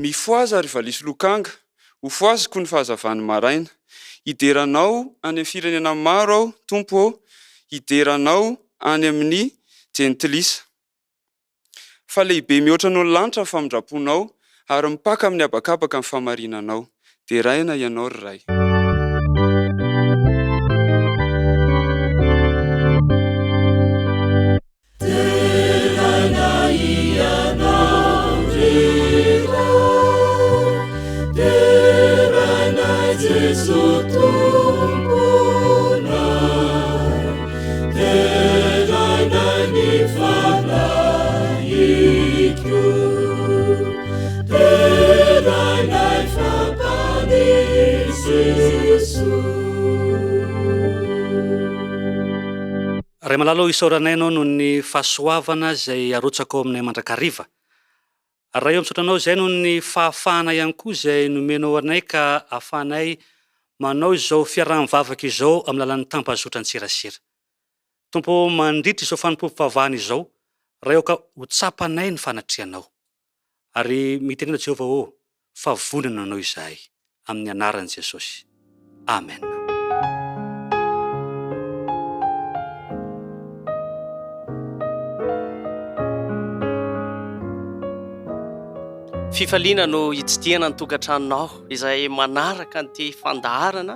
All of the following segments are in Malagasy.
Mifoaza ary valisy lokanga, ho foaziko ny fahazavany maraina. Hideranao any amin'ny firenena maro aho, Tompo, hideranao any amin'ny jentilisa. Fa lehibe mihoatra ny lanitra ny famindraponao ary mipaka amin'ny habakabaka ny famarinanao. Deraina ianao ry ray. Ray malalo isaoranay anao noho ny fahasoavana izay arotsako aminay mandrakariva. Ray eo misotranao izay noho ny fahafahana ihany koa izay nomenao anay ka ahafahanay manao izao fiaraha-mivavaka izao amin'ny lalan'ny tampazotran-tserasera. Tompo, mandritra izao fanompoam-pivavahana izao, ray eo ka ho tsapanay ny fanatrianao. Ary mitenena Jehovah fa vonona anao izahay amin'ny anaran'i Jesosy. Amen. Fifaliana no hitsidihana ny tokantranonao izay manaraka nyty fandaharana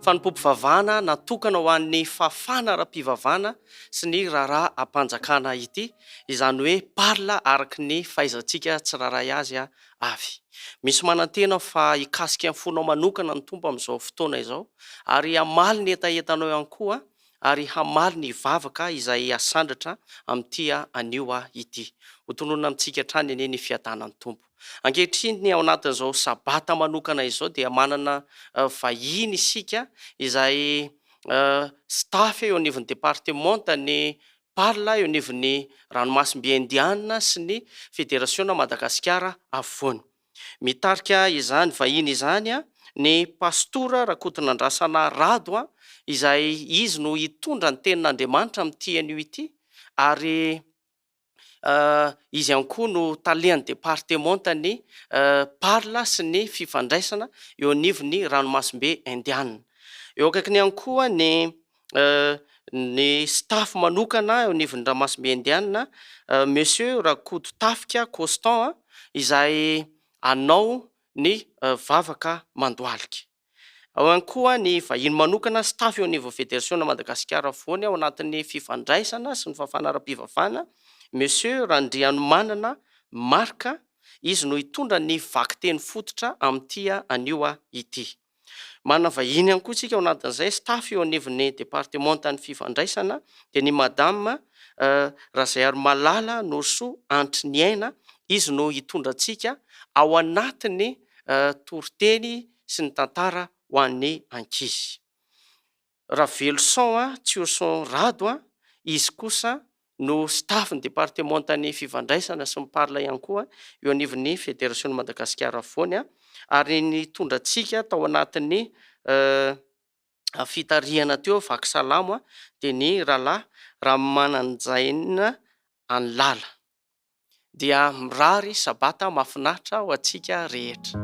fanompoam-pivavahana natokana ho an'ny fafana ara-pivavahana sy ny raharaha ampanjakana ity, izany hoe parla araky ny fahaizantsika tsiraray azy avy. Misy manantena fa hikasika amin'ny fonao manokana ny tompo amin'izao fotoana izao, ary hamaly ny etaentanao ihany koa, ary hamaly ny vavaka izay asandratra amin'ity anio ity. Ho tononona amintsika hatrany anie ny fiadanan'ny tompo. Ankehitriny ao anatin'izao sabata manokana izao dia manana vahiny isika izay staff eo anivon'ny departementa ny parla eo anivon'ny ranomasimbe indiana sy ny federasiona Madagasikara afovoany. Mitarika izany vahiny izany ny pastora Rakotonandrasana Rado izay izy no hitondra ny tenin'Andriamanitra amin'ity anio ity, ary izy ihany koa no talehan'ny departementa ny parla sy ny fifandraisana eo anivon'ny ranomasimbe indiana. Eo akaikiny ihany koa ny staff manokana eo anivon'ny ranomasimbe indiana, monsieur Rakoto Tafika Constant izay anao ny vavaka mandoalika. Ao ihany koa ny vahiny manokana staff eo anivon'ny federasiona Madagasikara afovoany ao anatin'ny fifandraisana sy ny fafana ara-pivavahana, monsieur Randrianomanana Marka, izy no hitondra ny vakiteny fototra amin'ity anio ity. Manana vahiny ihany koa tsika ao anatin'izay staff eo anivon'ny departementan'ny fifandraisana dia ny madame Razayary Malala Noso Antriniaina, izy no hitondra antsika ao anatin'ny toriteny sy ny tantara ho an'ny ankizy. Raveloson Tsioson Rado, izy kosa no staff ny departementan'ny fifandraisana sy miparla ihany koa eo anivon'ny federasiona Madagasikara afovoany, ary ny tondratsika tao anatin'ny fitarihana teo vaky salamo dia ny rahalahy Ramananjaina Anlala. Dia mirary sabata mahafinaritra ho antsika rehetra.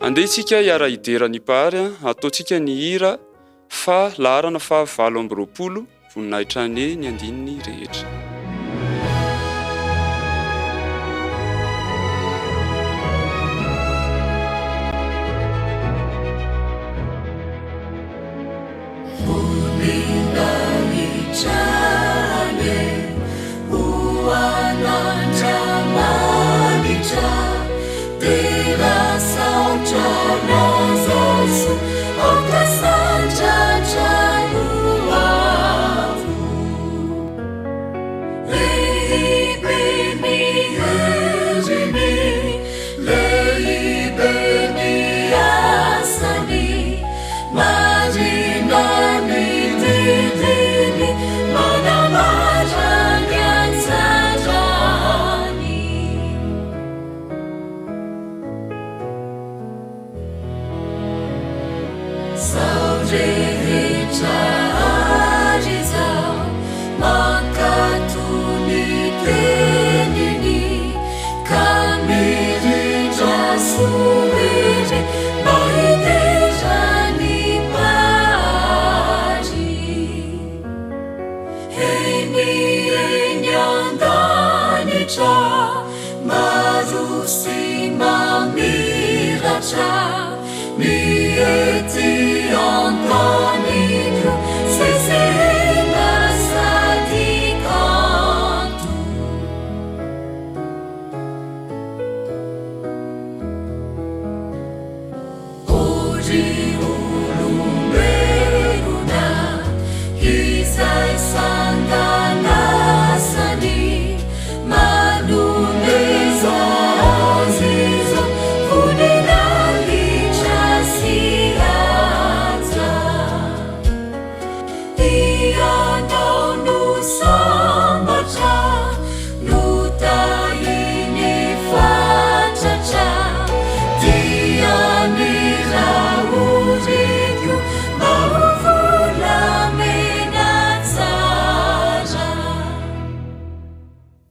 Andehitsika hiara hiderany pary, ataontsika ny hira fa laharana 720 voninahitra ny andininy rehetra.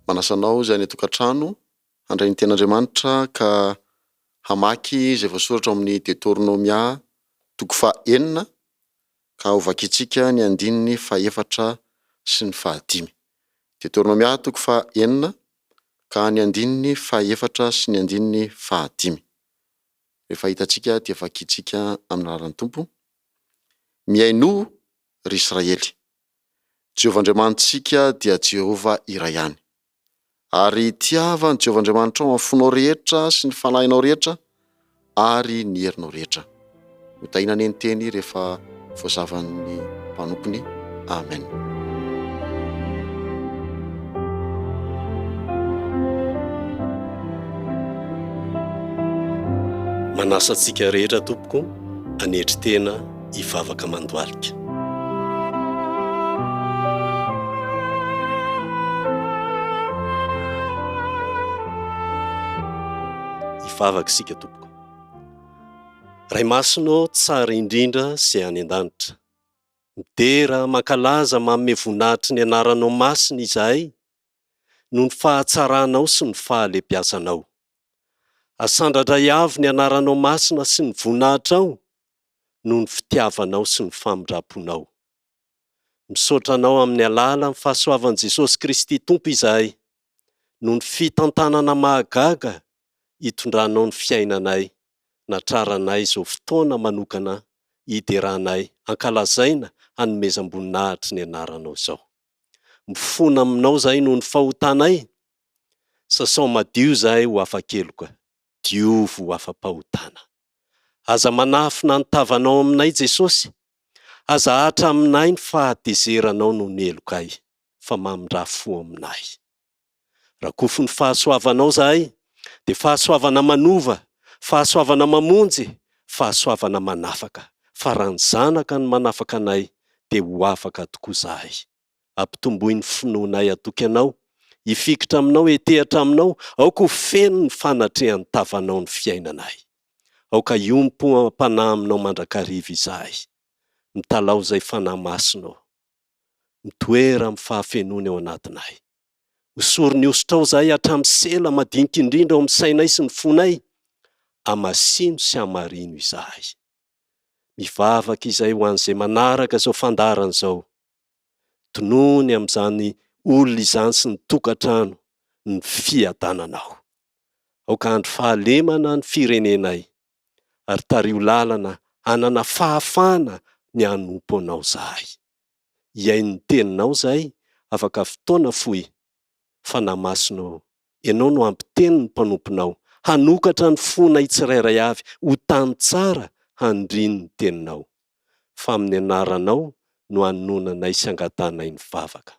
Manasanao izay ny tokantrano handray ny ten'Andriamanitra ka hamaky izay voasoratra amin'ny Deutéronomia 4 ka hovakitsika ny andininy 4 sy ny 5. Deutéronomia 4 ka ny andininy 4 sy ny andininy 5. Rehefa hitantsika dia vakitsika amin'ny anaran'ny Tompo. Miaino ry Israely, Jehovah Andriamanitsika dia Jehovah iray ihany. Ary tiavany Jehovah Andriamanitra ao amin'ny fonao rehetra sy ny fanahinao rehetra ary ny herinao rehetra. Hotaina ny teny rehefa voazavan'ny mpanompony. Amen. Manasa antsika rehetra Tompoko anetry tena hivavaka mandoalika. Hivavaka isika Tompoko. Ray masonao tsara indrindra sy any an-danitra. Midera mankalaza manome voninahitry ny anaranao masina izahay, noho ny fahatsaranao sy ny fahalembiazanao. Asandratra iavy ny anaranao masina sy ny voninahitrao, noho ny fitiavanao sy ny famindraponao. Misaotranao amin'ny alala ny fahasoavan'i Jesosy Kristy Tompo izahay, noho ny fitantanana mahagaga hitondranao ny fiainanay, natraranay izao fotoana manokana hideranay, ankalazaina hanomezam-boninahitry ny anaranao izao. Mifona aminao zahay noho ny fahotanay, sasao madio zahay ho afa-keloka, diovy ho afa-pahotana. Aza manafina ny tavanao aminay Jesosy, aza hatra aminay ny fahadezeranao noho ny elokay, fa mamindra-fo aminay. Rakofo ny fahasoavanao zahay, dia fahasoavana manova, fahasoavana mamonjy, fahasoavana manafaka. Fa raha ny zanaka ny manafaka anay, dia ho afaka tokoa zahay. Ampitomboy ny finoanay atoky anao, hifikitra aminao, hitehatra aminao, aoka ho feno ny fanatrehan'ny tavanao ny fiainanay. Aoka iompo ampanahy aminao mandrakariva izahay. Mitalao izay fanahy masinao, mitoera amin'ny fahafenony ao anatinay. Hosory ny osotrao zahay hatramin'ny sela madinika indrindra ao amin'ny sainay sy ny fonay, amasino sy amarino izahay. Mivavaka izay ho an'izay manaraka izao fandarana izao. Tonony amin'izany olona izany sy ny tokantrano ny fiadananao. Aoka andro fahalemana ny firenenay, ary tario lalana hanana fahafana ny hanompo anao zahay. Iay ny teninao zahay, afaka fotoana fohy, fa namasino ianao no ampiteny ny mpanomponao, hanokatra ny fonay tsirairay avy, ho tany tsara handriny ny teninao. Fa amin'ny anaranao no hanonanay sy angatanay ny vavaka.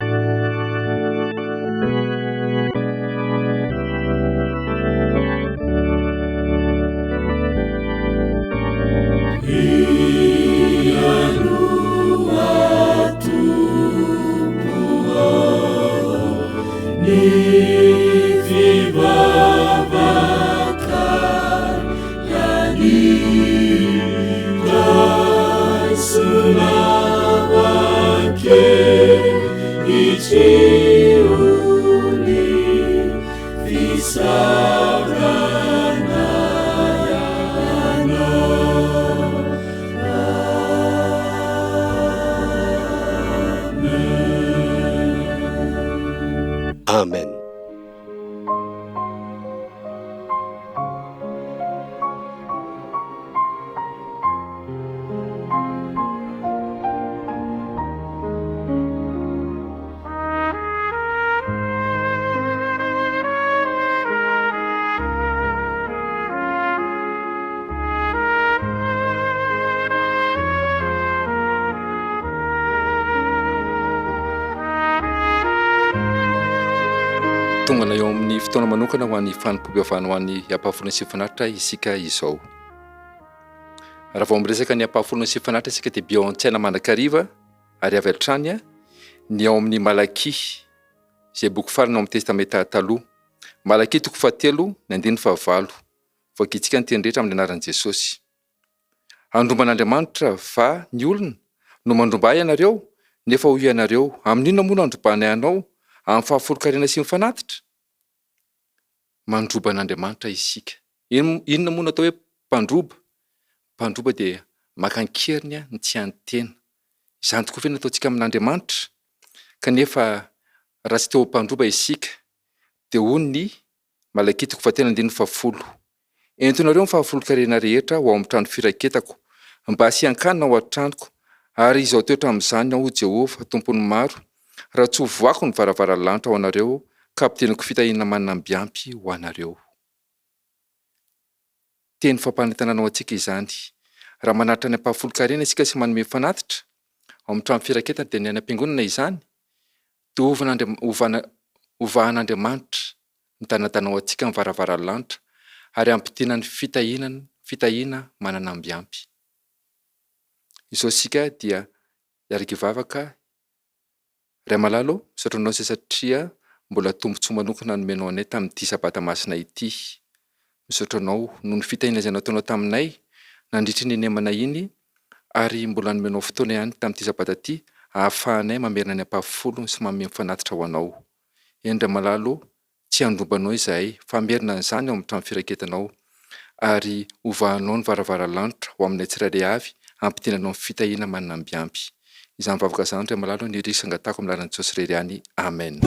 Amen. Tongana eo amin'ny fotoana manokana ho an'ny fanompoam-pihavana ho an'ny ampahafolo sy fanaritra isika izao. Raha vao miresaka ny ampahafolo sy fanaritra isika dia bio an-tsaina mandrakariva ary avy hatrany ny ao amin'ny Malaki, izay boky farany ao amin'ny testamenta taloha. Malaki 3:9-9. Voakitsika ny teny rehetra amin'ny anaran'i Jesosy. Andromban'Andriamanitra va ny olona no mandromba ianareo, nefa hoy ianareo, amin'inona moa no andrombanay anao amin'ny fahafolo-karena sy mifanatitra? Mandroban'Andriamanitra isika. Inona moa no atao hoe mpandroba? Mpandroba dia makan-keriny ny tsy hany-tena. Izany tokoa ve no ataontsika amin'Andriamanitra? Kanefa raha tsy teo mpandroba isika, dia hoy ny Malaki 3:9. Entonareo ny fahafolo-karena rehetra ho ao amin'ny trano firaketako, mba hasian-kanina ao an-tranoko, ary izao toetra amin'izany aho Jehovah, tompony maro, raha tsy ho voako ny varavaranlanitra ho anareo, ka ampiteniko fitahiana manambiampy ho anareo. Teny fampanentanana ao antsika izany. Raha manaritra ny ampahafolo-karena isika sy manome fanatitra ao amin'ny trano firaketana dia ny any am-piangonana izany, dia hovahan'Andriamanitra ny tanatana ao antsika ny varavaranlanitra, ary ampitena ny fitahiana mananambiampy. Izao sika dia iaraka ivavaka. Ray malalo, misotranao izay satria mbola tombontsoa manokana nomenao anay tamin'ity sabata masina ity. Misotranao noho ny fitahiana izay nataonao taminay nandritry ny nemanay iny, ary mbola nomenao fotoana ihany tamin'ity sabata ity ahafahanay mamerina ny ampahafolo sy manome fanatitra ho anao. Eny ray malalo, tsy androbanao izahay, fa merina izany ao amin'ny trano firaketanao, ary hovahanao ny varavaranlanitra ho aminay tsirairay avy, ampitenanao ny fitahiana manambiampy. Izany vavaka izany ray malalo ny risa angatako amin'ny laran'i Jesosy irery ihany. Amen.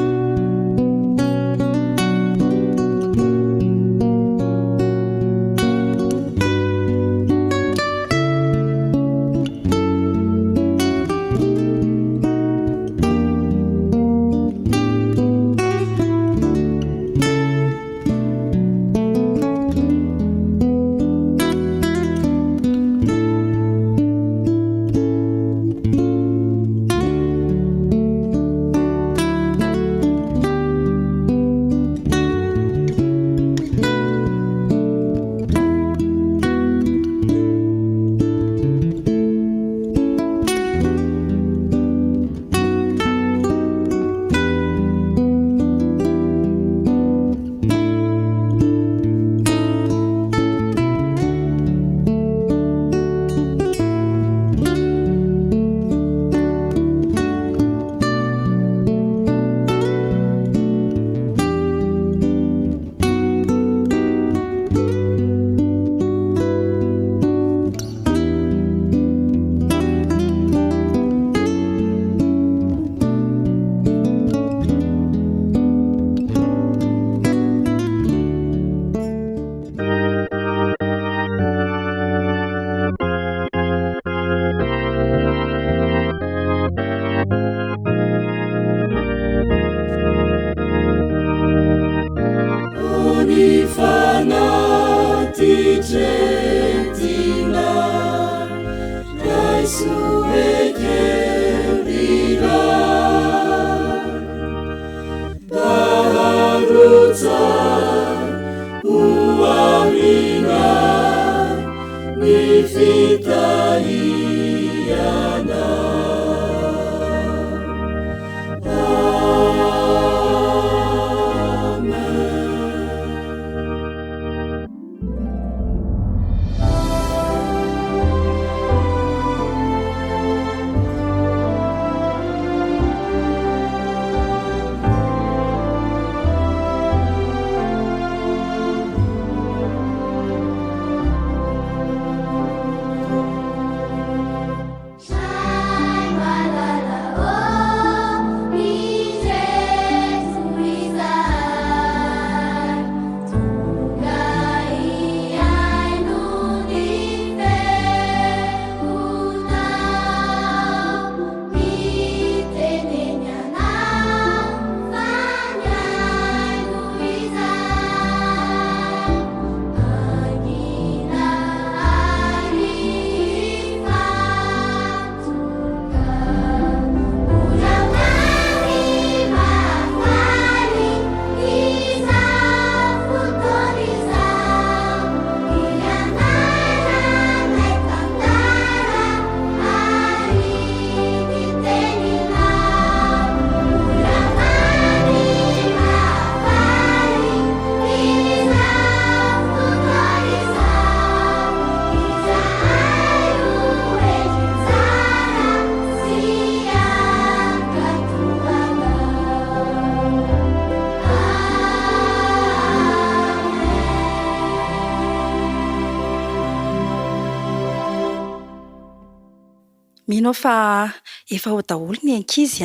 Mino fa efa ho daholo ny ankizy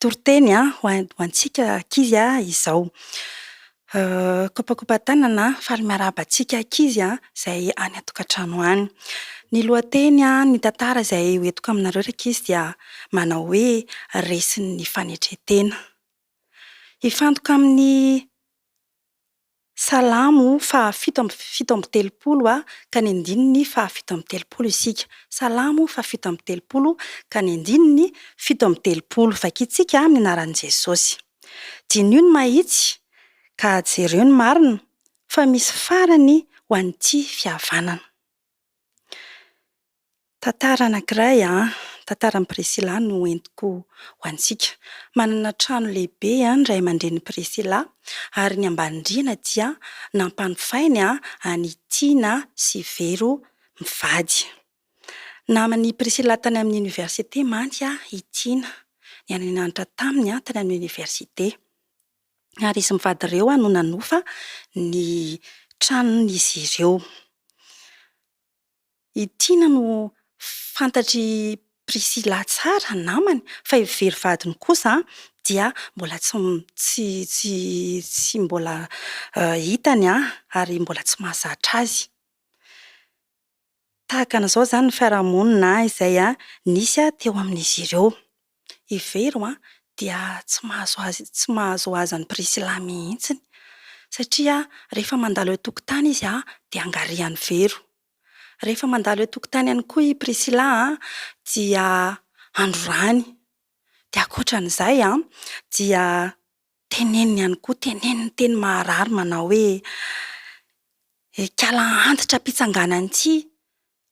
toriteny ho antsika ankizy izao. Kopakopa-tanana faly miarahaba antsika ankizy izay any an-tokantrano any. Ny lohateny ny tantara izay hoentiko aminareo ankizy dia manao hoe resin'ny fanetretena. Hifantoka amin'ny Salamo fahafito amby telopolo ka ny andininy fahafito amby telopolo isika. Salamo fahafito amby telopolo ka ny andininy fito amby telopolo. Vakitsika amin'ny anaran'i Jesosy. Dinio ny mahitsy ka jereo ny marina fa misy farany ho an'ity fihavanana. Tantara anankiray tantaran'i Prisila no entiko ho antsika. Manana trano lehibe ny ray aman-dren'i Prisila ary ny ambany-drihana dia nampanofainy any Tina sy Vero mivady. Naman'i Prisila tany amin'ny oniversite mantsy i Tina. Niany nianatra taminy tany amin'ny oniversite. Ary izy mivady ireo no nanofa ny tranon'izy ireo. I Tina no fantatry Prisila tsara namany fa i Vero vadiny kosa dia mbola tsy mbola hitany ary mbola tsy mahazatra azy. Tahaka an'izao zany ny fiarahamonina izay nisy teo amin'izy ireo. I Vero dia tsy mahazo azy an'i Prisila mihitsy satria rehefa mandalo eo tokotany izy dia angariany Vero. Rehefa mandalo eo tokotany ihany koa i Prisila dia androrany. Dia ankoatran'izay dia teneniny ihany koa, teneniny teny maharary manao hoe kiala antitra mpitsanganana ity.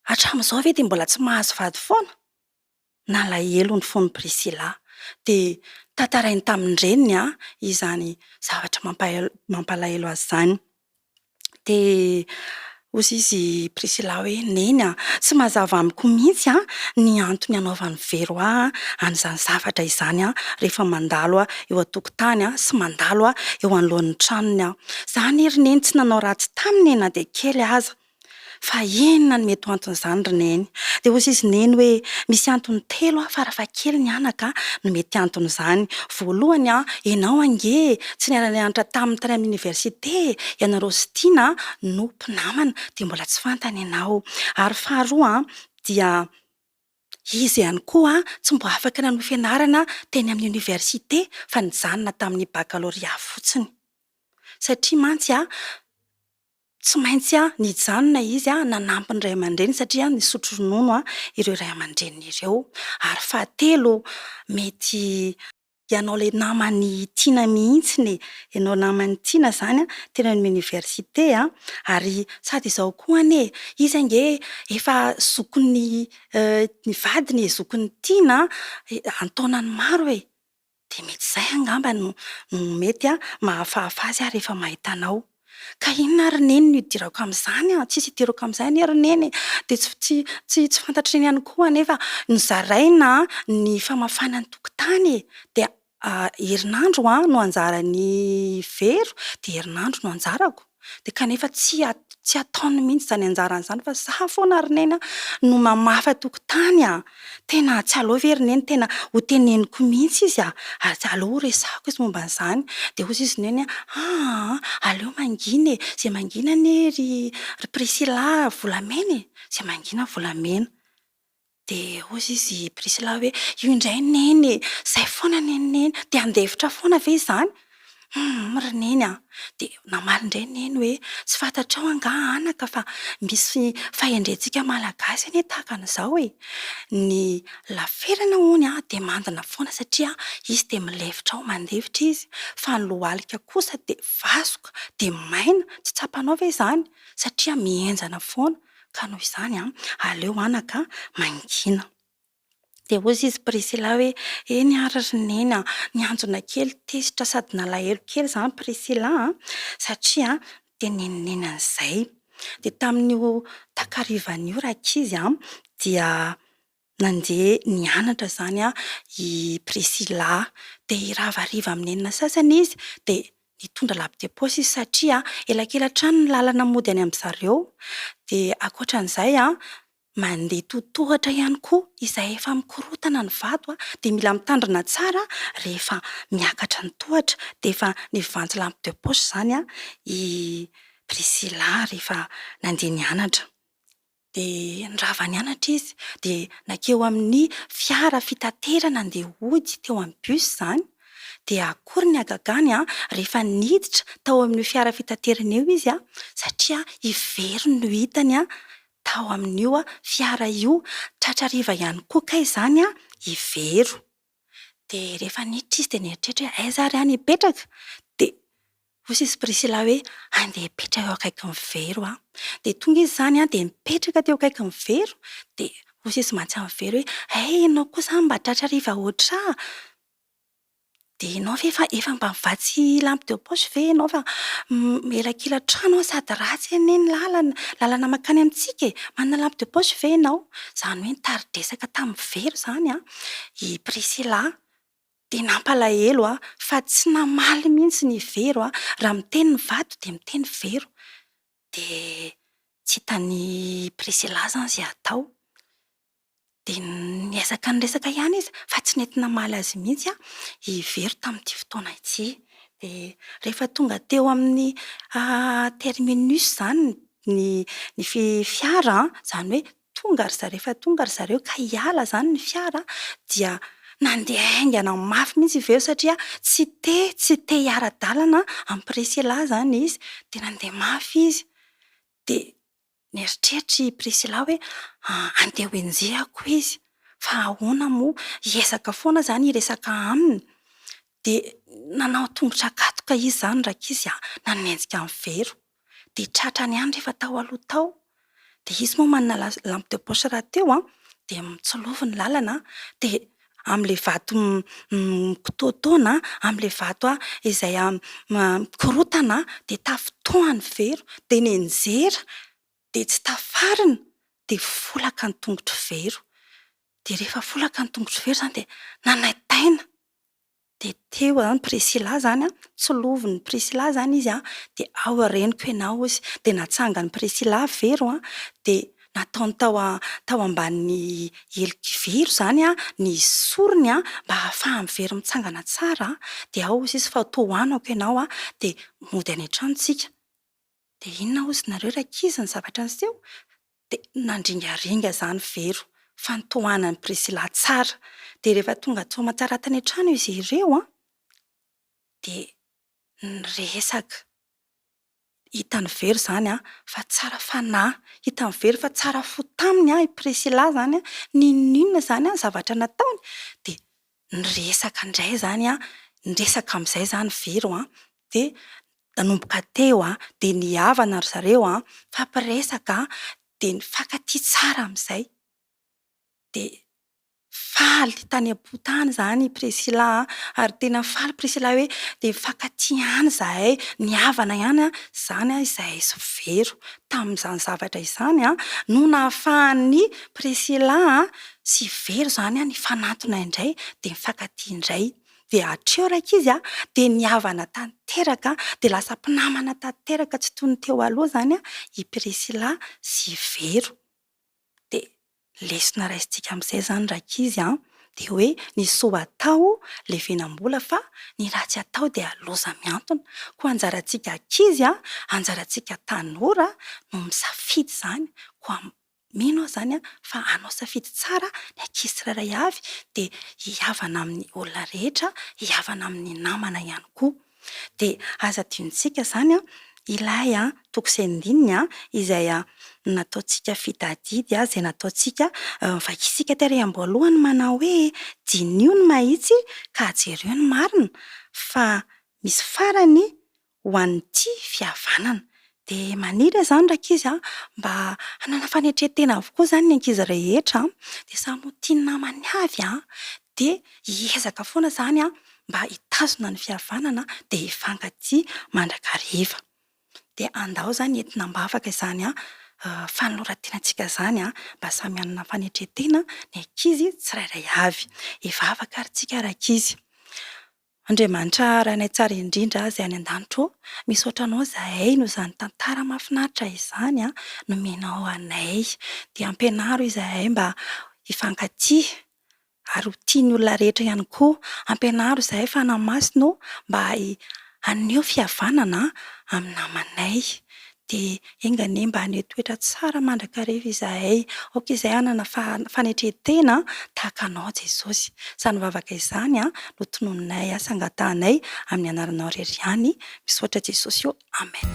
Hatramin'izao ve dia mbola tsy mahazo vady foana? Nalahelo ny fon'i Prisila. Dia tantarainy tamin'ny reniny izany zavatra mampalahelo azy izany. Dia hoy izy Prisila hoe neny tsy mazava amiko mihitsy ny antony anaovan'ny Vero an'izany zavatra izany rehefa mandalo eo an-tokotany sy mandalo eo anoloan'ny tranony. Izany ery neny tsy nanao ratsy taminy na dia kely aza. Fa inona no mety ho anton'izany ry neny? Dia hoy izy neny hoe misy antony telo farafahakeliny ny anaka no mety anton'izany. Voalohany ianao ange tsy niara-nianatra tany amin'ny oniversite, ianareo sy Tina no mpinamana dia mbola tsy fantany ianao. Ary faharoa dia izy ihany koa tsy mbo afaka nanao fianarana teny amin'ny oniversite fa nijanona tamin'ny bakalorea fotsiny. Satria mantsy tsy maintsy nijanona izy nanampy ny ray aman-dreny satria nisotro ronono ireo ray aman-dreny ireo. Ary fahatelo, mety ianao le namany tiana mihitsy ianao namany tiana zany tena ny université ary sady izao koa ane izy ange efa zokony ny vadiny zokony tiana antaonany maro de mety zay angamba no mety mahafahafa azy rehefa mahita anao. Ka inona ary neny no idirako amin'izany tsisy idirako amin'izany ary neny de tsy fantatriny ihany koa anefa nozaraina ny famafana ny tokotany de herinandro no anjarany vero de herinandro no anjarako de kanefa tsy ataony mihitsy zany anjarany zany fa za foana ary neny no mamafa tokotany tena tsy aleo very neny tena ho teneniko mihitsy izy ary aleo resahako izy momba an'izany de hozy izy neny aleo mangina zay mangina ane ry Priscilla volamena zay mangina volamena. De hozy izy Priscilla hoe io indray neny zay foana neny de andefitra foana ve izany ry neny de namaly indray neny hoe tsy fantatrao anga anaka fa misy fahendrentsika malagasy ane tahaka an'izao ny laferana hony de mandina foana satria izy de milevitra ao mandevitra izy fa ny lohalika kosa de vasoka de maina tsy tsapanao ve izany satria mihenjana foana ka noho izany aleo anaka mangina. De hozy izy Priscilla hoe eny ary neny nianjona kely tesitra sady nalahelo kely zany Priscilla satria teneniny an'izay. De tamin'io takarivan'io rakizy dia nandeha nianatra zany i Priscilla de iravariva amin'ny enina sasany izy de nitondra lapi de paosy izy satria elakelan-trano ny lalana mody any amin'ny zareo de ankoatran'izay mandeha totohatra ihany koa izay efa mikorotana ny vato de mila mitandrina tsara rehefa miakatra ny tohatra de efa nivantsy lampe de poche zany i Priscilla rehefa nandeha nianatra. De nirava nianatra izy de nakeo amin'ny fiara fitaterana andeha hody teo amin'ny bus zany de akory ny agagany rehefa niditra tao amin'ny fiara fitaterana eo izy satria ivery no hitany tao amin'io fiara io tratrariva ihany koa kay izany ivero. De rehefa niditra izy de nieritreritra hoe aiza ary hipetraka de hozy izy Priscilla hoe andeha hipetraka eo akaiky ny vero de tonga izy zany de mipetraka teo akaiky ny vero de hozy izy mantsy amin'ny vero hoe ianao kosa mba tratrariva oatra de ianao ve efa mba mivatsy lampe de poche ve ianao fa elakelan-trano sady ratsy ane ny lalana makany amintsika manana lampe de poche ve ianao zany hoe nitaridresaka tamin'ny vero zany i Priscilla de nampalahelo fa tsy namaly mihitsy ny vero raha miteny ny vato de miteny vero de tsy hitany Priscilla zany zay atao de niezaka niresaka ihany izy fa tsy nety namaly azy mihitsy i vero tamin'ity fotoana ity. De rehefa tonga teo amin'ny terminus zany ny fiara zany hoe tonga ry zareo rehefa tonga ry zareo ka hiala zany ny fiara dia nandeha aingana mafy mihitsy vero satria tsy te hiara-dalana amin'ny Priscilla zany izy de nandeha mafy izy de nieritreritra i Priscilla hoe andeha ho enjehako izy fa ahoana moa hiezaka foana zany hiresaka aminy de nanao tongotra katoka izy zany rakizy nanenjika amin'ny vero de tratrany ihany rehefa tao aloha tao de izy moa manana lampe de poche raha teo de mitsolovy ny lalana de amin'le vato mikototona amin'le vato izay mikorotana de tafitohany vero de nenjera de tsy tafarina de folaka ny tongotry vero de rehefa folaka ny tongotry vero zany de nanaitaina de teo zany Priscilla zany tsolovin'ny Priscilla zany izy de ao reniko ianao izy de natsangany Priscilla vero de nataony tao ambanin'ny helikiviro zany ny sorony mba hahafahan'ny vero mitsangana tsara de ao izy fa tohanako ianao de mody any an-tranontsika de inona ozy nareo rakizy ny zavatra niseho de nandringaringa zany vero fa nitohanany Priscilla tsara de rehefa tonga tsomatsara tany an-trano izy ireo de niresaka hitany very zany fa tsara fanahy, hitany very fa tsara fo taminy i Priscilla zany ninona zany zavatra nataony de niresaka indray zany niresaka amin'izay zany very de nanomboka teo de nihavana ry zareo fampiresaka de nifankatia tsara amin'izay de faly tany am-potany zany Priscilla ary tena faly Priscilla hoe de mifankatia ihany zahay nihavana ihany zany izahay sy Vero tamin'izany zavatra izany no nahafahany Priscilla sy Vero zany nifanantona indray de mifankatia indray de hatreo raika izy de nihavana tanteraka de lasa mpinamana tanteraka tsy toy ny teo aloha zany i Priscilla sy Vero de lesona raisitsika amin'izay zany raika izy de hoe ny soa atao levenam-bola fa ny ratsy atao de aloza miantona ko anjarantsika ankizy anjarantsika tanora no misafidy zany ko mino zany fa anao safidy tsara ny ankizy tsirairay avy de hihavana amin'ny olona rehetra hihavana amin'ny namana ihany koa de aza adinontsika zany ilay tokosendininy izay nataontsika fitadidy izay nataontsika vakisika tery am-boalohany manao hoe dinio ny mahitsy ka jereo ny marina fa misy farany ho an'ity fihavanana de maniry zany raika izy mba hanana fanetretena avokoa zany ny ankizy rehetra de samy ho tia namany avy de hiezaka foana zany mba hitazona ny fihavanana de hifankatia mandrakariva de andao zany entina mba afaka izany fanoloratenantsika zany mba samy hanana fanetretena ny ankizy tsirairay avy hivavaka ary tsika rakizy Andriamanitra ranay tsara indrindra izay any an-danitro misaotra anao zahay no izany tantara mahafinaritra izany nomenao anay de ampianaro izahay mba hifankatia ary ho tiany olona rehetra ihany koa ampianaro izahay fanahy-masino mba haneho fihavanana amin'ny namanay de engane mba haneho toetra tsara mandrakariva izahay aoka izay hanana fanetretena tahaka anao Jesosy sany vavaka izany no tononinay sangatanay amin'ny anaranao rery ihany misaotra Jesosy io amen.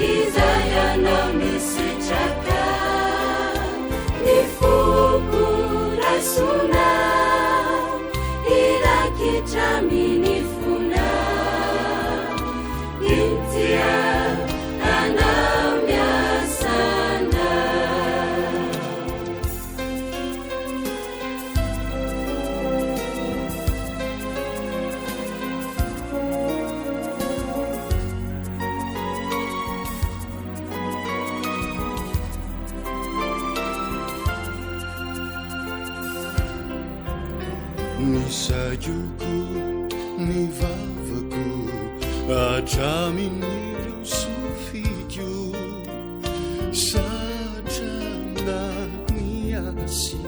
Isaiah no Ny sayoko, ny vavako, hatramin'ireo sofiko, satrana miasy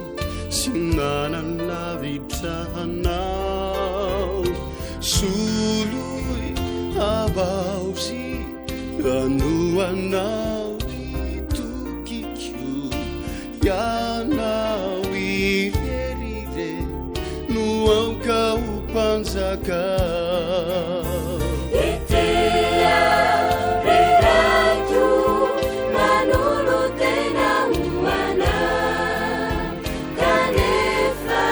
sy nananavitranao, soloy abaozy anoanao itokiko, ianao irerire no aoka o mpanjaka. Itia reraiko manolo tena homana, kanefa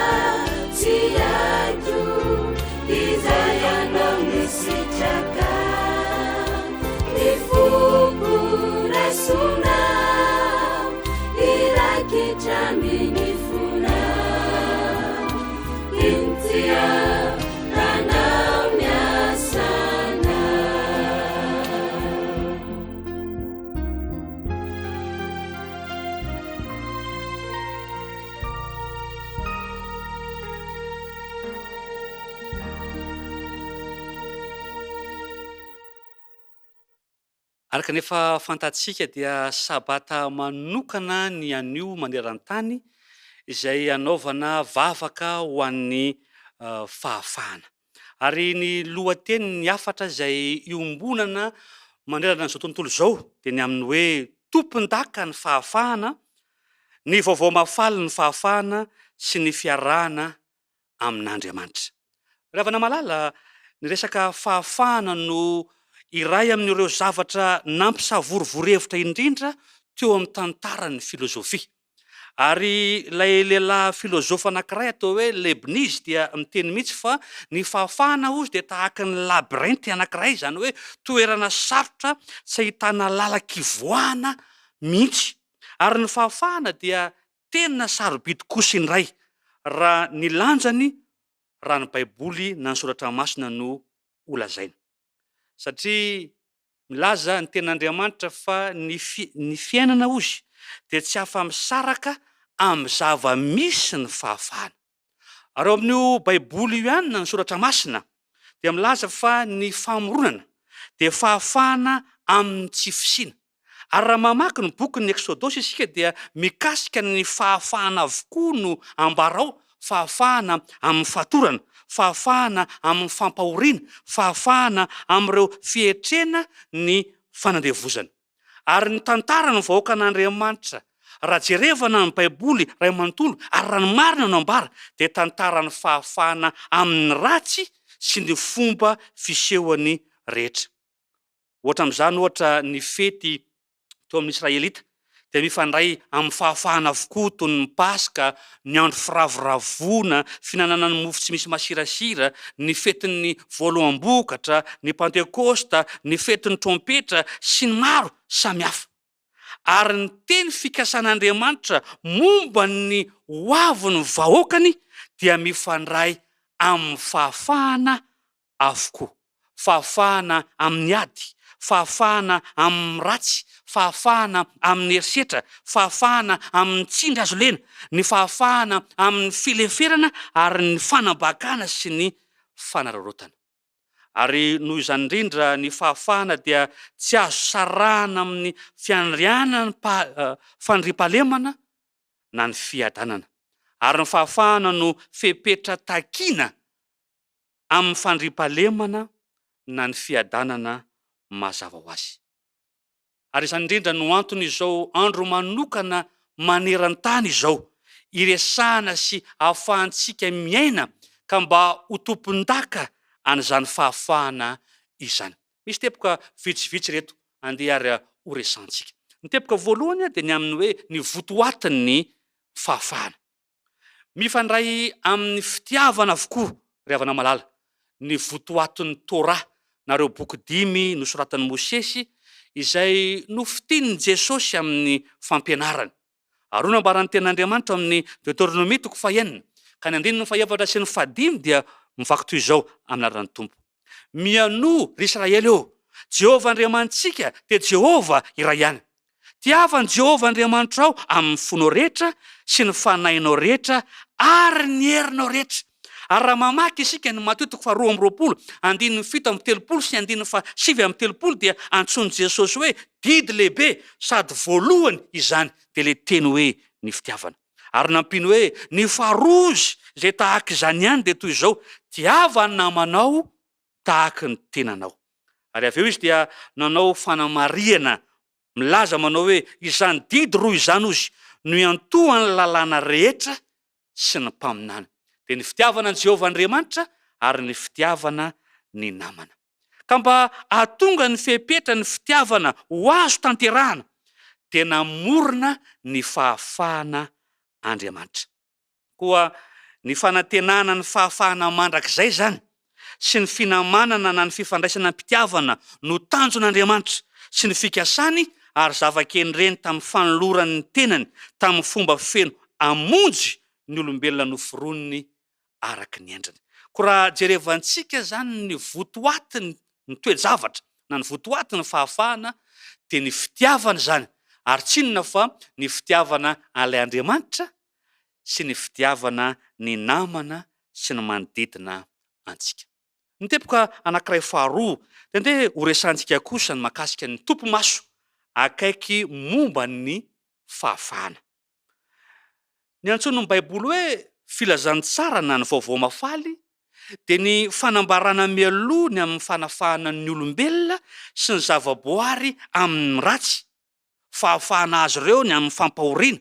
tsy aiko izay anao misitraka, ny foko raisonao irakitra miny fona, intia anao miasana. Araka nefa fantatsika dia sabata manokana ny anio maneran-tany izay anaovana vavaka ho an'ny fahafahana. Ary ny lohateny ny afatra izay iombonana manerana an'izao tontolo izao dia ny amin'ny hoe tompon-daka ny fahafahana, ny vaovao mafaly ny fahafahana sy ny fiarahana amin'Andriamanitra. Ravana malala, ny resaka fahafahana no iray amin'ireo zavatra nampisavorovoro-hevitra indrindra teo amin'ny tantaran'ny filôzofia. Ary ilay lehilahy filôzofa anankiray atao hoe Leibniz dia miteny mihitsy fa ny fahafahana ozy dia tahaka ny labyrinty anankiray, izany hoe toerana sarotra tsy ahitana lalan-kivoahana mihitsy. Ary ny fahafahana dia tena sarobidy kosa indray raha ny lanjany raha ny Baiboly na ny Soratra Masina no holazaina. Satria milaza ny ten'Andriamanitra fa ny fiainana ozy dia tsy afa-misaraka amin'ny zava-misy ny fahafahana. Ary ao amin'io Baiboly io ihany na ny Soratra Masina dia milaza fa ny famoronana dia fahafahana amin'ny tsy fisiana. Ary raha mamaky ny bokin'ny Exodosy isika dia mikasika ny fahafahana avokoa no ambarao, fahafahana amin'ny fatorana, fahafahana amin'ny fampahoriana, fahafahana amin'ireo fietrena ny fanandevozana. Ary ny tantara ny vahoaka an'Andriamanitra raha jerevana ny Baiboly ray manontolo ary raha ny marina no ambara dia tantara ny fahafahana amin'ny ratsy sy ny fomba fisehony rehetra. Ohatra amin'izany ohatra ny fety teo amin'ny Israelita dia mifandray amin'ny fahafahana avokoa toy ny Paska, ny andro firavoravoana, finanana ny mofo tsy misy masirasira, ny fetin'ny voaloam-bokatra, ny Pentekosta, ny fetin'ny trompetra sy ny maro samihafa. Ary ny teny fikasan'Andriamanitra momba ny hoavin'ny vahoakany dia mifandray amin'ny fahafahana avokoa. Fahafahana amin'ny ady, fahafahana amin'ny ratsy, fahafahana amin'ny herisetra, fahafahana amin'ny tsindry azo lena, ny fahafahana amin'ny fileferana ary ny fanambakana sy ny fanararaotana. Ary noho izany indrindra ny fahafahana dia tsy azo sarahana amin'ny fiandriana fandriam-pahalemana na ny fiadanana. Ary ny fahafahana no fepetra takiana amin'ny fandriam-pahalemana na ny fiadanana mazava ho azy. Ary izany indrindra no antony izao andro manokana maneran-tany izao, iresahana sy ahafahantsika miaina ka mba ho tompon-daka an'izany fahafahana izany. Misy tepoka vitsivitsy reto andeha ary ho resantsika. Ny tepoka voalohany dia ny amin'ny hoe ny votoatin'ny fahafahana. Mifandray amin'ny fitiavana avokoa ry havana malala ny votoatin'ny Torah nareo boky 5 nosoratan'i Mosesy izay nofitiany Jesosy amin'ny fampianarany. Ary hono ambaran'ny ten'Andriamanitra amin'ny Deutéronomie 9 ka ny 7 sy ny 5 dia mivaky toy izao amin'ny Tompo. Miano ry Israely eo, Jehova Andriamanitsika dia Jehova iray ihany. Tiavan Jehova Andriamanitra ao amin'ny fonao rehetra sy ny fanahinao rehetra ary ny herinao rehetra. Ary raha mamaky isika ny Mateo 2:20, 7:30 sy 7:30 dia antsoiny Jesosy hoe didy lehibe sady voalohany izany dia le teny hoe ny fitiavana. Ary nampiny hoe ny faharozy zay tahaka izany ihany dia toy izao, tiava ny namanao tahaka ny tenanao. Ary avy eo izy dia nanao fanamariana milaza manao hoe izany didy roa izany ozy no iantohany lalàna rehetra sy ny mpaminana. Dia ny fitiavana ny Jehova Andriamanitra ary ny fitiavana ny namana. Ka mba ahatonga ny fepetra ny fitiavana ho azo tanterahana dia namorona ny fahafahana Andriamanitra. Koa ny fanantenana ny fahafahana mandrakizay zany sy ny finamanana na ny fifandraisana mpitiavana no tanjon'Andriamanitra sy ny fikasany ary zavakeny reny tamin'ny fanoloran'ny tenany tamin'ny fomba feno amonjy ny olombelona noforoniny araky ny endriny. Ko raha jerevantsika zany ny votoatiny ny toe-javatra na ny votoatiny fahafahana dia ny fitiavana zany, ary tsinona fa ny fitiavana an'ilay Andriamanitra sy ny fitiavana ny namana sy ny manodidina antsika. Ny tepoka anankiray faharoa dia nde horesantsika kosa ny makasika ny tompo maso akaiky momba ny fahafahana. Ny antsoin'ny Baiboly hoe filazantsara na ny vaovao mafaly dia ny fanambarana mialoha ny amin'ny fanafahana ny olombelona sy ny zavaboary amin'ny ratsy, fahafahana azy ireo ny amin'ny fampahoriana,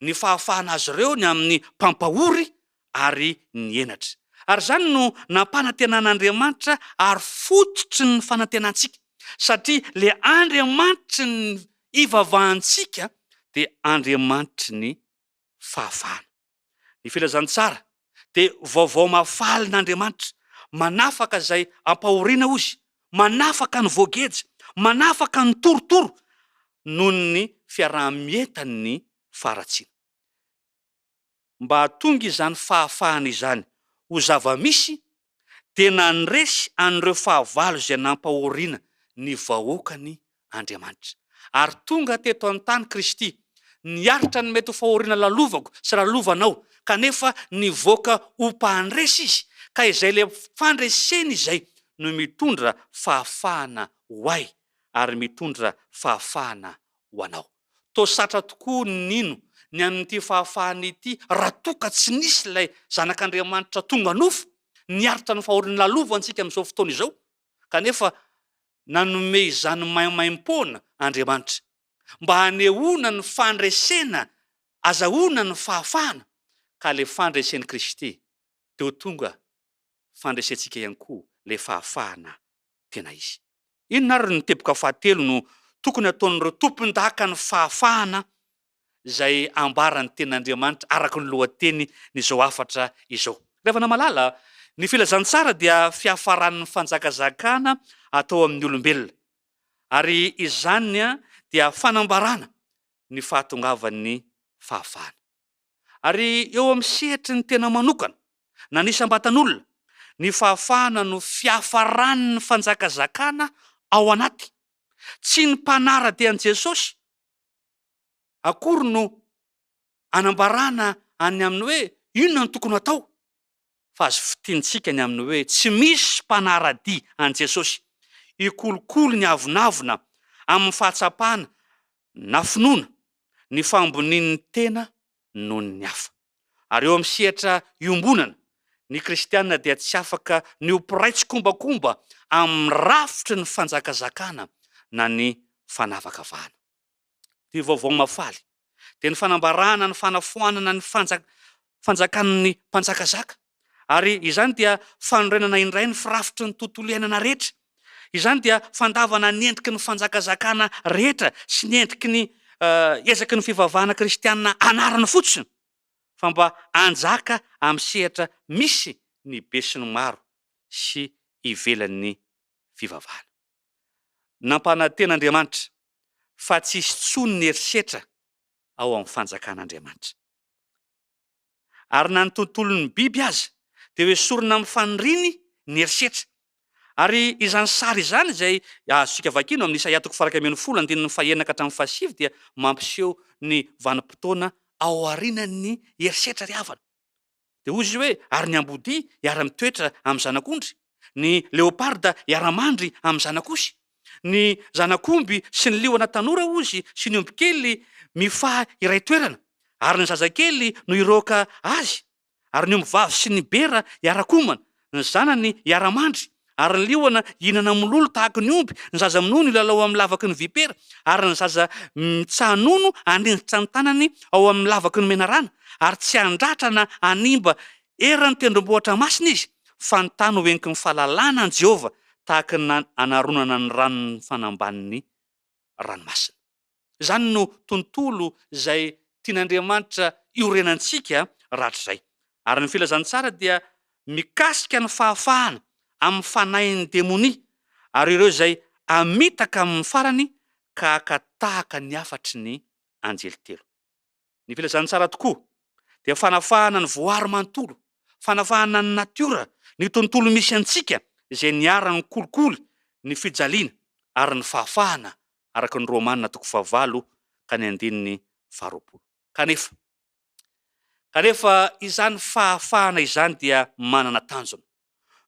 ny fahafahana azy ireo ny amin'ny mpampahory ary ny enatra. Ary zany no nampanantenan'Andriamanitra ary fototry ny fanantenantsika, satria le Andriamanitry ny ivavahantsika dia Andriamanitry ny fahafahana. Ny filazantsara dia vaovao mafaly n'Andriamanitra, manafaka zay ampahoriana ozy, manafaka ny voageja, manafaka ny torotoro noho ny fiarahamientany ny faharatsiana. Mba hahatonga izany fahafahana izany ho zava-misy dia nandresy an'ireo fahavalo izay nampahoriana ny vahoakany Andriamanitra. Ary tonga teto an-tany Kristy niaritra ny mety ho fahoriana lalovako sy lalovanao, kanefa nivoaka ho mpahandresy izy, ka izay le fandreseny izay no mitondra fahafahana ho ahy ary mitondra fahafahana ho anao. Tosatra tokoa nino ny amin'ity fahafahana ity raha toka tsy nisy ilay zanak'Andriamanitra tonga nofo niaritra ny fahoriana lalovantsika amin'izao fotoana izao, kanefa nanome izany maimaimpona Andriamanitra mba hanehoana ny fandresena, azahoana ny fahafahana, ka le fandresen'i Kristy dia ho tonga fandresentsika ihany koa le fahafahana tena izy. Inona ary ny teboka fahatelo no tokony ataon'ireo tompon-daka ny fahafahana izay ambarany ten'Andriamanitra araka ny lohateny n'izao afatra izao. Rehefa namalala, ny filazantsara dia fiafaran'ny fanjakazakana atao amin'ny olombelona, ary izany dia fanambarana ny fahatongavan'ny fahafahana. Ary eo amin'ny sehatry ny tena manokana na nisam-batan'olona, ny fahafahana no fiafaran'ny fanjakazakana ao anaty. Tsy ny mpanara-dian'i Jesosy akory no anambarana any amin'ny hoe inona ny tokony atao, fa azo fitiantsika ny amin'ny hoe tsy misy mpanara-dia an' Jesosy ikolokolo ny avonavona amin'ny fahatsapana na finoana ny fambonian'ny tena noho ny hafa. Ary eo amin'ny sehatra iombonana, ny kristianina dia tsy afaka ny hompiraitsy kombakomba amin'ny rafitry ny fanjakazakana na ny fanavakavahana. Ty vaovao mafaly dia ny fanambarana ny fanafoanana ny fanjakan'ny mpanjakazaka, ary izany dia fanorenana indray ny firafitry ny tontolo iainana rehetra. Izany dia fandavana ny endriky ny fanjakazakana rehetra sy ny endriky ny ezaky ny fivavahana kristianina anarany fotsiny, fa mba anjaka amin'ny sehatra misy ny be sy ny maro sy ivelan'ny fivavahana. Nampananten'Andriamanitra fa tsisy tsony ny erisetra ao amin'ny fanjakan'Andriamanitra. Ary na ny tontolon'ny biby aza dia hoe sorona amin'ny faniriny ny erisetra. Ary izany sary izany izay azontsika vakino amin'ny Isaia 41:9-5 dia mampiseho ny vanim-potoana ao aorianan'ny erisetra ry havana. Dia hoy izy hoe ary ny ambody hiara-mitoetra amin'ny zanak'ondry, ny leoparda hiara-mandry amin'ny zanak'osy, ny zanak'omby sy ny liona tanora ozy sy ny omby kely mifaha iray toerana, ary ny zazakely no iroka azy, ary ny omby vavy sy ny bera hiara-komana, ny zanany hiara-mandry, ary ny liona hihinana mololo tahaka ny omby, ny zaza minono ilalao amin'ny lavaky ny vipera, ary ny zaza mitsahanono andindritra ny tanany ao amin'ny lavaky ny menarana, ary tsy handratra na hanimba erany tendrombohitra masina izy, fa ny tany ho eniky ny fahalalana an Jehova tahaka ny anaronana ny ranony fanambaniny ranomasina. Izany no tontolo izay tian'Andriamanitra iorenantsika rahatrizay. Ary ny filazantsara dia mikasika ny fahafahana amin'ny fanahin'ny demonia, ary ireo izay amitaka amin'ny farany ka tahaka ny afatry ny anjely telo. Ny filazantsara tokoa dia fanafahana ny voary manontolo, fanafahana ny natiora, ny tontolo misy antsika izay niara-ny kolikoly, ny fijaliana ary ny fahafahana araka ny Romanina 9:1-20. Kanefa izany fahafahana izany dia manana tanjona.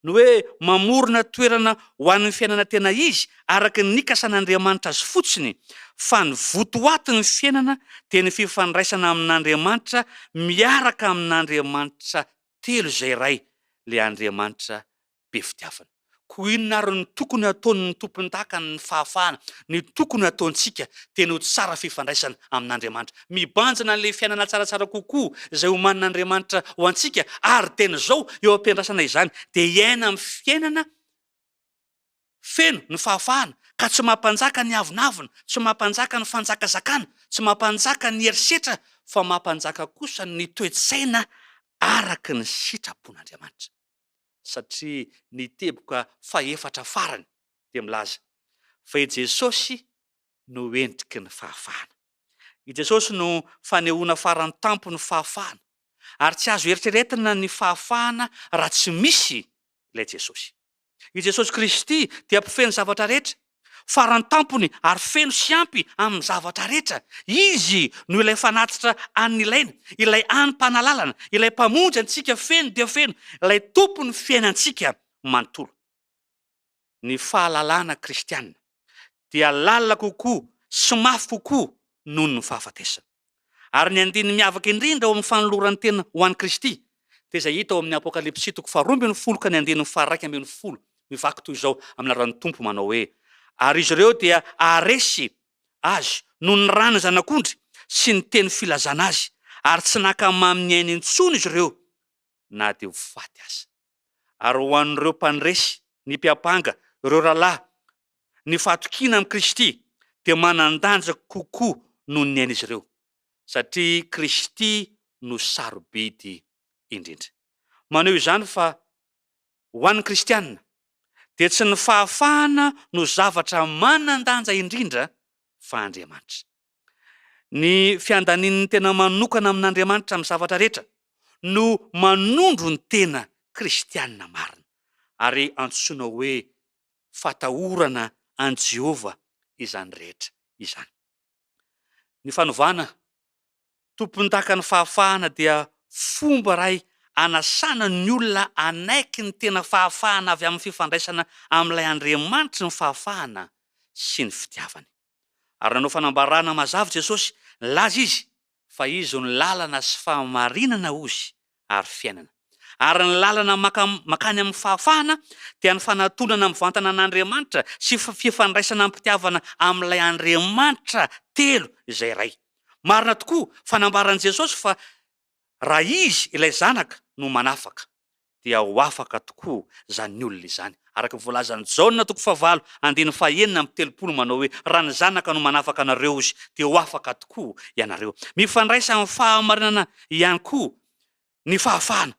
No hoe mamorona toerana ho an'ny fiainana tena izy araka ny nikasan'Andriamanitra azy fotsiny, fa ny votoaty ny fiainana dia ny fifandraisana amin'Andriamanitra miaraka amin'Andriamanitra telo izay ray, le Andriamanitra be fitiavana. Ko inona ary ny tokony ataon'ny tompon-daka ny fahafahana, ny tokony ataontsika dia ny tsara fifandraisana amin'Andriamanitra, mibanjina an'ilay fiainana tsaratsara kokoa izay omanin'Andriamanitra ho antsika, ary tena izao eo ampiandrasana izany dia iaina amin'ny fiainana feno ny fahafahana, ka tsy mampanjaka ny avinavina, tsy mampanjaka ny fanjakazakana, tsy mampanjaka ny erisetra, fa mampanjaka kosa ny toe-tsaina araka ny sitrapon'Andriamanitra. Satria ny teboka faefatra farany dia milaza fa i Jesosy no endriky ny fahafahana. I Jesosy no fanehoana farany tampo ny fahafahana, ary tsy azo eritreretina ny fahafahana raha tsy misy ilay Jesosy. I Jesosy Kristy dia mpifeno zavatra rehetra, farany tampony ary feno sy ampy amin'ny zavatra rehetra. Izy no ilay fanatitra an'ilaina, ilay anym-panalalana, ilay mpamonjy antsika feno dia feno, ilay tompony fiainantsika manontolo. Ny fahalalana kristianina dia lalina kokoa sy mafy kokoa noho ny fahafatesana. Ary ny andiny miavaka indrindra ao amin'ny fanoloran'ny tena ho an'ny Kristy dia izay hita ao amin'ny Apokalipsy 2:10-2:1, mivaky toy izao amin'ny anaran'ny Tompo manao hoe: ary izy ireo dia aresy azy noho ny rany zanak'ondry sy ny teny filazana azy, ary tsy nakamamy ny ainy intsony izy ireo na dia ho faty aza. Ary ho an'ireo mpanresy, ny mpiapanga, ireo rahalahy, ny fahatokina amin'ny Kristy dia manan-danja kokoa noho ny ainy izy ireo, satria Kristy no sarobidy indrindra. Maneho izany fa ho an'ny kristianina dia tsy ny fahafahana no zavatra manan-danja indrindra fa Andriamanitra. Ny fiandanin'ny tena manokana amin'Andriamanitra amin'ny zavatra rehetra no manondro ny tena kristianina marina, ary antsoina hoe fatahorana an Jehova izany rehetra izany. Ny fanovana tompon-daka ny fahafahana dia fomba ray anasana ny olona anaiky ny tena fahafahana avy amin'ny fifandraisana amin'ilay Andriamanitra ny fahafahana sy ny fitiavany. Ary nanao fanambarana mazava Jesosy, laza izy fa izy ny lalana sy fahamarinana ozy ary fiainana. Ary ny lalana makany amin'ny fahafahana dia ny fanatonana amin'ny vantana an'Andriamanitra sy fifandraisana amin'ny fitiavana amin'ilay Andriamanitra telo izay ray. Marina tokoa fanambaran'i Jesosy fa raha izy ilay zanaka no manafaka dia ho afaka tokoa zany olona izany. Araka ny voalazan'i Jaona 4:9-30 manao hoe: raha ny zanaka no manafaka anareo izy dia ho afaka tokoa ianareo. Mifandraisa amin'ny fahamarinana ihany koa ny fahafahana,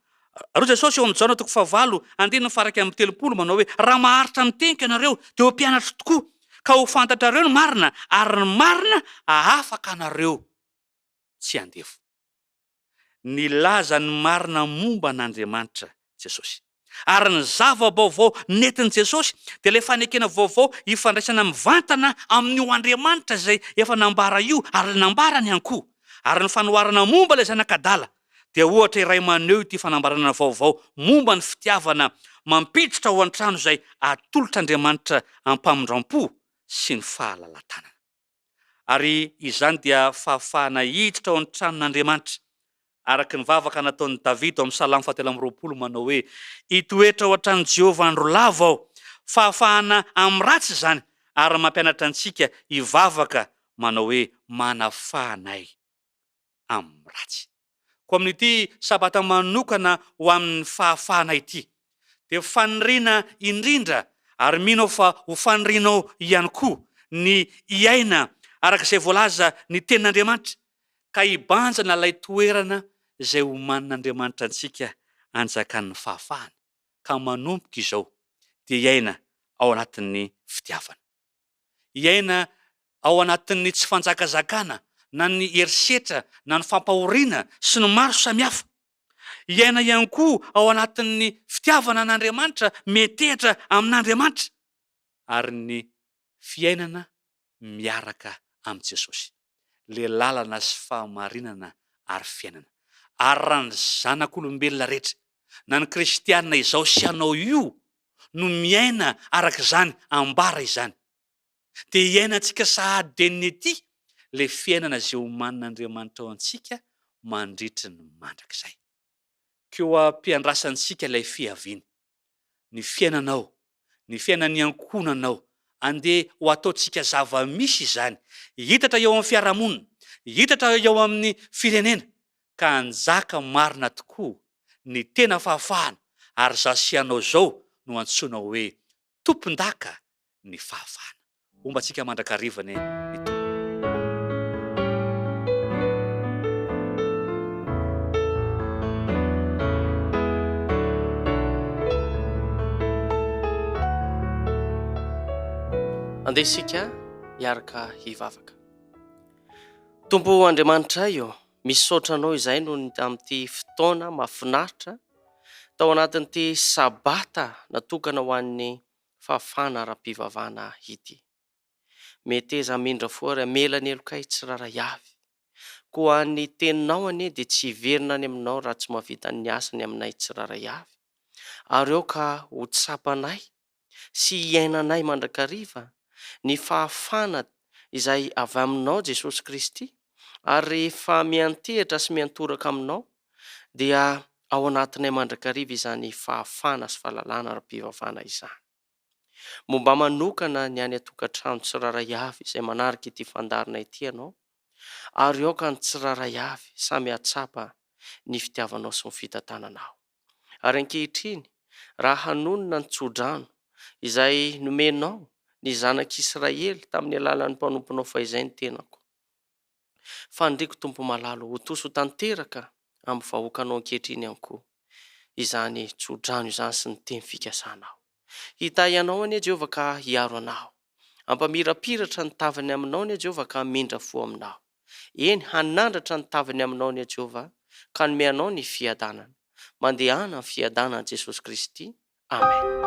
Ro Jesosy eo amin'ny jaona toko 9:7 manao hoe raha maharitra mitenika ianareo dia ho mpianatra tokoa ka ho fantatrareo ny marina ary ny marina ahafaka anareo tsy andefo. Nilaza ny marina momba n'Andriamanitra Jesosy. Ary ny zava-baovao nentin' Jesosy dia ilay fanekena vaovao ifandraisana mivantana amin'io Andriamanitra izay efa nambara io ary nambarany ihany koa. Ary ny fanoharana momba ilay zanak'adala dia ohatra iray maneho ity fanambarana vaovao momba ny fitiavana mampiditra ao an-trano izay atolotr'Andriamanitra ampamindram-po sy ny fahalalan-tanana. Ary izany dia fahafahana hiditra ao an-tranon'Andriamanitra. Araka ny vavaka nataon'i Davida amin'ny Salamo 120 manao hoe hitoetra ao an-tranon'i Jehovah andro lava aho. Fahafahana amin'ny ratsy izany ary mampianatra antsika hivavaka manao hoe manafahanay amin'ny ratsy. Ko amin'ity sabata manokana ho amin'ny fahafahana ity dia faniriana indrindra ary mino fa ho fanirinao ihany koa ny iaina arak'izay voalaza ny tenin'Andriamanitra ka hibanjana ilay toerana izay homanin'Andriamanitra antsika anjakan'ny fahafahana ka manomboka izao dia iaina ao anatin'ny fitiavana. Iaina ao anatin'ny tsy fanjakazakana na ny herisetra na ny fampahoriana sy ny maro samihafa. Iaina ihany koa ao anatin'ny fitiavana n'Andriamanitra metehitra amin'Andriamanitra ary ny fiainana miaraka amin'i Jesosy. Le lalana sy fahamarinana ary fiainana. Ary raha ny zanak'olombelona rehetra na ny kristianina izao sy anao io no miaina arak'izany ambara izany dia iainantsika sahady deniny ety le fiainana izay homanin'Andriamanitra ao antsika mandritry ny mandrakizay. Keo ampiandrasantsika ilay fiaviany. Ny fiainanao, ny fiainan'ny ankonanao andeha ho ataontsika zava-misy izany. Hitatra eo amin'ny fiarahamonina, hitatra eo amin'ny firenena ka anjaka marina tokoa ny tena fahafahana ary zasianao zao no antsoina hoe tompon-daka ny fahafahana. Ombantsika mandrakarivany ny tompo. Andeha isika hiaraka hivavaka. Tompo Andriamanitra io, misaotranao izay no amin'ity fotoana mahafinaritra tao anatin'ity sabata natokana ho an'ny fahafahana ara-pivavahana ity. Mety eza mindra foa ary melany elokay tsiraray avy. Koa ny teninao anie dia tsy hiverina any aminao raha tsy mahavita ny asany aminay tsiraray avy. Ary eo ka ho tsapanay sy iainanay mandrakariva ny fahafahana izay avy aminao Jesosy Kristy ary rehefa miantehitra sy miantoraka aminao dia ao anatinay mandrakariva izany fahafahana sy fahalalana ara-pivavahana izany. Momba manokana ny any atokantrano tsiraray avy izay manarika ity fandarina ity ianao ary eo ka ny tsiraray avy samy hatsapa ny fitiavanao sy ny fitantananao. Ary ankehitriny raha hanonona ny tsodrano izay nomenao ny zanak'Israely tamin'ny alalan'ny mpanomponao fahizay ny tenako. Fandriko Tompo malalo ho toso tanteraka amin'ny vahoakanao ankehitriny ihany koa izany tsodrano izany sy ny teny fikasanao. Hita ianao anie Jehovah ka hiaro anao. Ampamirapiratra ny tavany aminao anie Jehovah ka mindra fo aminao. Eny hanandratra ny tavany aminao anie Jehovah ka nome anao ny fiadanana. Mandehana ny fiadanana Jesosy Kristy. Amen.